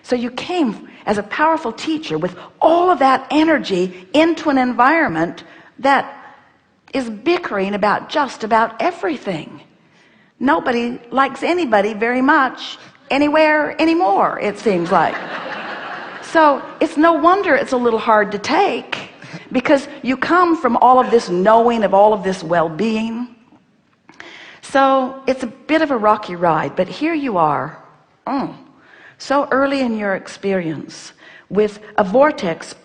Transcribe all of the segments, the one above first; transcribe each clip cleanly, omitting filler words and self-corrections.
So you came as a powerful teacher with all of that energy into an environment that is bickering about just about everything. Nobody likes anybody very much anywhere anymore, it seems like. So it's no wonder it's a little hard to take, because you come from all of this knowing of all of this well-being. So it's a bit of a rocky ride, but here you are, so early in your experience, with a vortex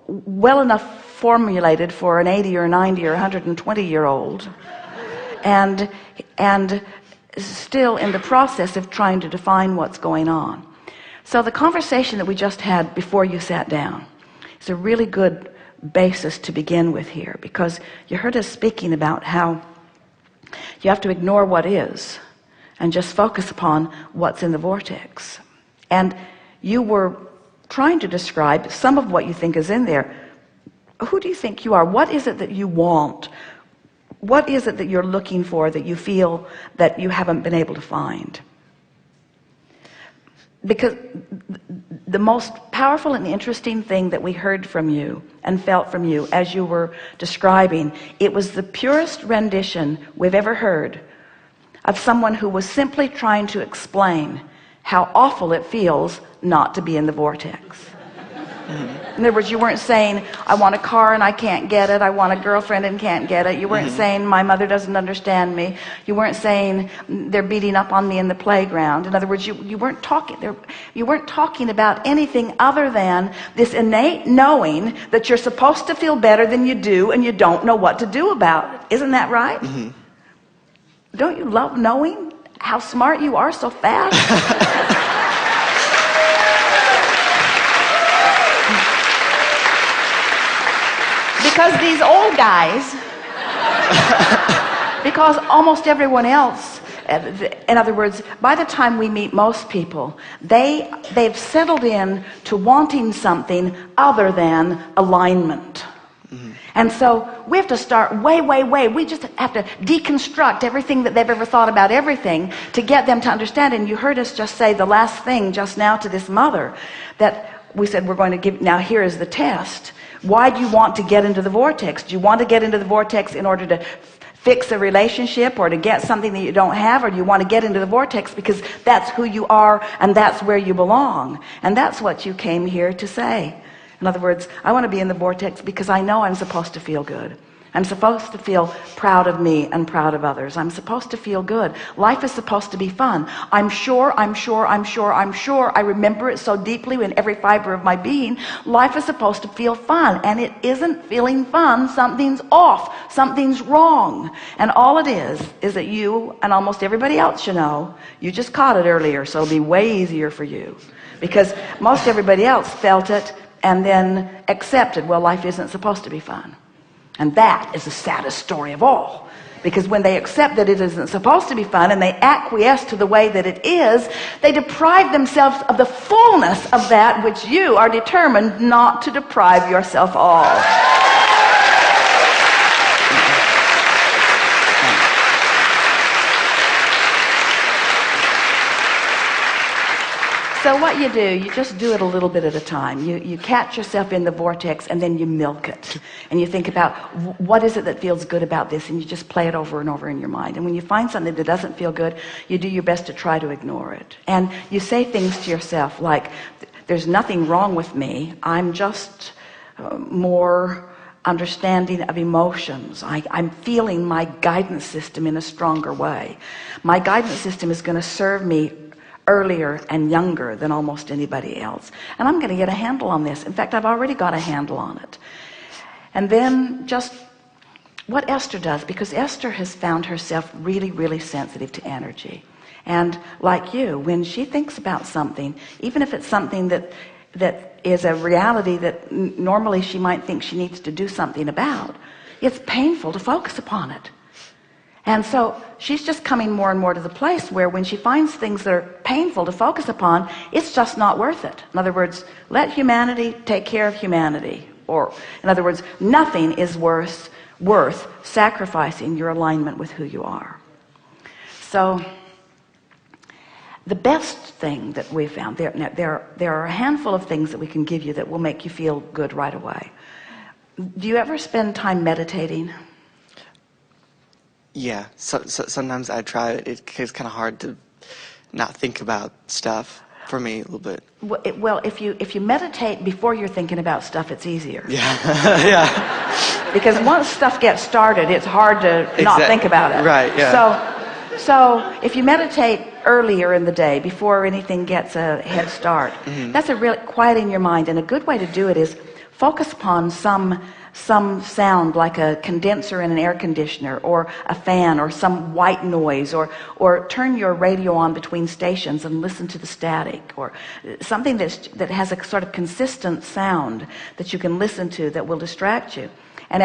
well enough formulated for an 80 or 90 or 120-year-old, and still in the process of trying to define what's going on. So the conversation that we just had before you sat down is a really good basis to begin with here, because you heard us speaking about how you have to ignore what is and just focus upon what's in the vortex. And you were trying to describe some of what you think is in there. Who do you think you are? What is it that you want? What is it that you're looking for that you feel that you haven't been able to find? Because the most powerful and interesting thing that we heard from you and felt from you as you were describing, it was the purest rendition we've ever heard of someone who was simply trying to explain how awful it feels not to be in the vortex. In other words, you weren't saying, I want a car and I can't get it, I want a girlfriend and can't get it. You weren't saying, my mother doesn't understand me. You weren't saying, they're beating up on me in the playground. In other words, you weren't talking about anything other than this innate knowing that you're supposed to feel better than you do, and you don't know what to do about it. Isn't that right? Don't you love knowing how smart you are so fast? Because these old guys, because almost everyone else, in other words, by the time we meet most people, they've settled in to wanting something other than alignment. And so we have to start way. We just have to deconstruct everything that they've ever thought about everything to get them to understand. And you heard us just say the last thing just now to this mother, that we said we're going to give, now here is the test. Why do you want to get into the vortex? Do you want to get into the vortex in order to fix a relationship or to get something that you don't have? Or do you want to get into the vortex because that's who you are and that's where you belong? And that's what you came here to say. In other words, I want to be in the vortex because I know I'm supposed to feel good. I'm supposed to feel proud of me and proud of others. I'm supposed to feel good. Life is supposed to be fun. I'm sure, I remember it so deeply in every fiber of my being. Life is supposed to feel fun, and it isn't feeling fun. Something's off. Something's wrong. And all it is that you and almost everybody else you know, you just caught it earlier, so it'll be way easier for you. Because most everybody else felt it and then accepted, well, life isn't supposed to be fun. And that is the saddest story of all, because when they accept that it isn't supposed to be fun and they acquiesce to the way that it is, they deprive themselves of the fullness of that which you are determined not to deprive yourself of. So what you do, you just do it a little bit at a time. You catch yourself in the vortex and then you milk it. And you think about, what is it that feels good about this? And you just play it over and over in your mind. And when you find something that doesn't feel good, you do your best to try to ignore it. And you say things to yourself like, there's nothing wrong with me. I'm just more understanding of emotions. I'm feeling my guidance system in a stronger way. My guidance system is going to serve me earlier and younger than almost anybody else, and I'm going to get a handle on this. In fact, I've already got a handle on it. And then just what Esther does, because Esther has found herself really sensitive to energy, and like you, when she thinks about something, even if it's something that is a reality that normally she might think she needs to do something about, it's painful to focus upon it. And so she's just coming more and more to the place where when she finds things that are painful to focus upon, it's just not worth it. In other words, let humanity take care of humanity. Or, in other words, nothing is worth sacrificing your alignment with who you are. So The best thing that we found, there are a handful of things that we can give you that will make you feel good right away. Do you ever spend time meditating? Yeah, so sometimes I try. It's kind of hard to not think about stuff for me a little bit. Well, if you meditate before you're thinking about stuff, it's easier. Yeah, yeah. Because once stuff gets started, it's hard to not think about it. Right, yeah. So if you meditate earlier in the day before anything gets a head start, that's a real quieting your mind. And a good way to do it is focus upon some sound, like a condenser in an air conditioner, or a fan, or some white noise, or turn your radio on between stations and listen to the static, or something that has a sort of consistent sound that you can listen to that will distract you. And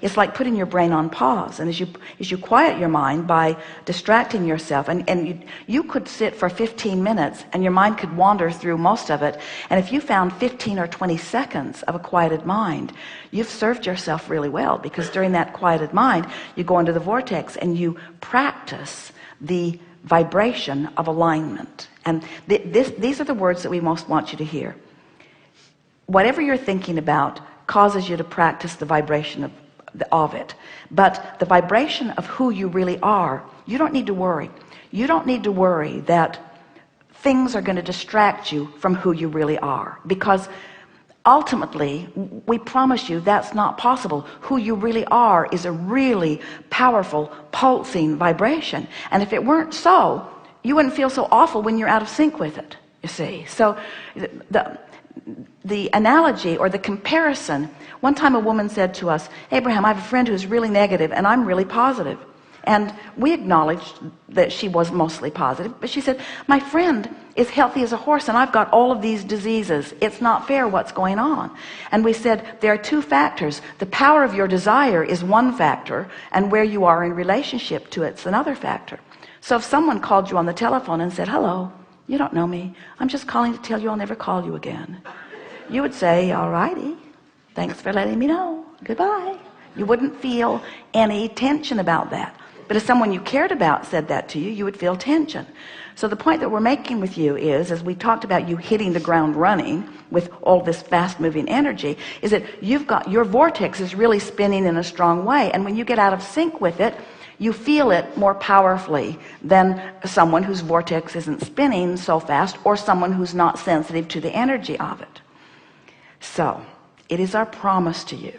it's like putting your brain on pause. And as you quiet your mind by distracting yourself, and you could sit for 15 minutes and your mind could wander through most of it. And if you found 15 or 20 seconds of a quieted mind, you've served yourself really well, because during that quieted mind, you go into the vortex and you practice the vibration of alignment. And these are the words that we most want you to hear. Whatever you're thinking about causes you to practice the vibration of it. But the vibration of who you really are, you don't need to worry. You don't need to worry that things are going to distract you from who you really are, because ultimately we promise you that's not possible. Who you really are is a really powerful pulsing vibration, and if it weren't so, you wouldn't feel so awful when you're out of sync with it, you see. So the analogy or the comparison, one time a woman said to us, Abraham, I have a friend who's really negative and I'm really positive. And we acknowledged that she was mostly positive, but she said, my friend is healthy as a horse and I've got all of these diseases. It's not fair what's going on. And we said, there are two factors. The power of your desire is one factor, and where you are in relationship to it's another factor. So if someone called you on the telephone and said, hello, you don't know me, I'm just calling to tell you I'll never call you again, you would say, all righty, thanks for letting me know, goodbye. You wouldn't feel any tension about that. But if someone you cared about said that to you, you would feel tension. So the point that we're making with you is, as we talked about you hitting the ground running with all this fast moving energy, is that your vortex is really spinning in a strong way, and when you get out of sync with it, you feel it more powerfully than someone whose vortex isn't spinning so fast, or someone who's not sensitive to the energy of it. So it is our promise to you,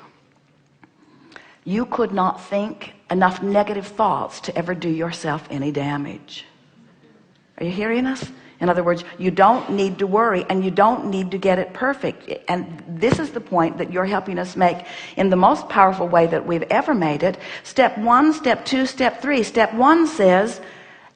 you could not think enough negative thoughts to ever do yourself any damage. Are you hearing us? In other words, you don't need to worry, and you don't need to get it perfect. And this is the point that you're helping us make in the most powerful way that we've ever made it. Step 1, step 2, step 3. Step 1 says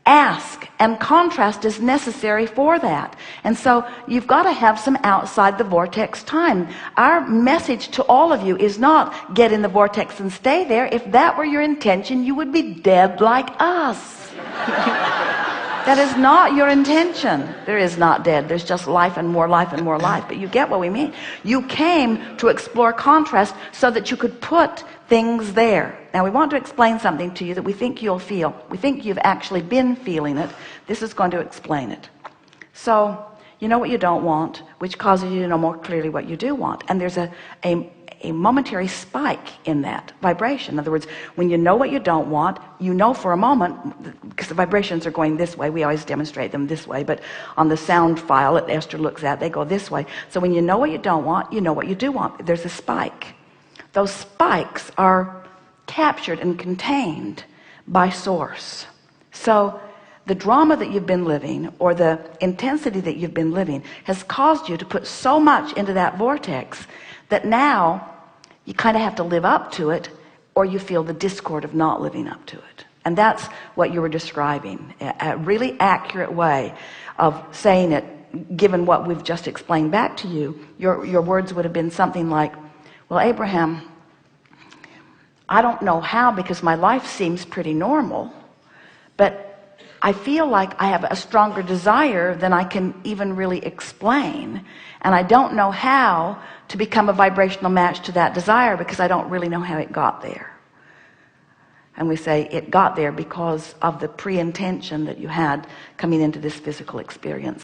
ask, and contrast is necessary for that. And so you've got to have some outside the vortex time. Our message to all of you is not get in the vortex and stay there. If that were your intention, you would be dead like us. That is not your intention. There is not dead. There's just life and more life and more life. But you get what we mean. You came to explore contrast so that you could put things there. Now we want to explain something to you that we think you'll feel. We think you've actually been feeling it. This is going to explain it. So you know what you don't want, which causes you to know more clearly what you do want. And there's a momentary spike in that vibration. In other words, when you know what you don't want, you know for a moment, because the vibrations are going this way. We always demonstrate them this way, but on the sound file that Esther looks at, they go this way. So when you know what you don't want, you know what you do want. There's a spike. Those spikes are captured and contained by source. So the drama that you've been living, or the intensity that you've been living, has caused you to put so much into that vortex that now you kind of have to live up to it, or you feel the discord of not living up to it. And that's what you were describing, a really accurate way of saying it. Given what we've just explained back to you, your words would have been something like, well, Abraham, I don't know how, because my life seems pretty normal, but I feel like I have a stronger desire than I can even really explain, and I don't know how to become a vibrational match to that desire, because I don't really know how it got there. and we say it got there because of the pre-intention that you had coming into this physical experience.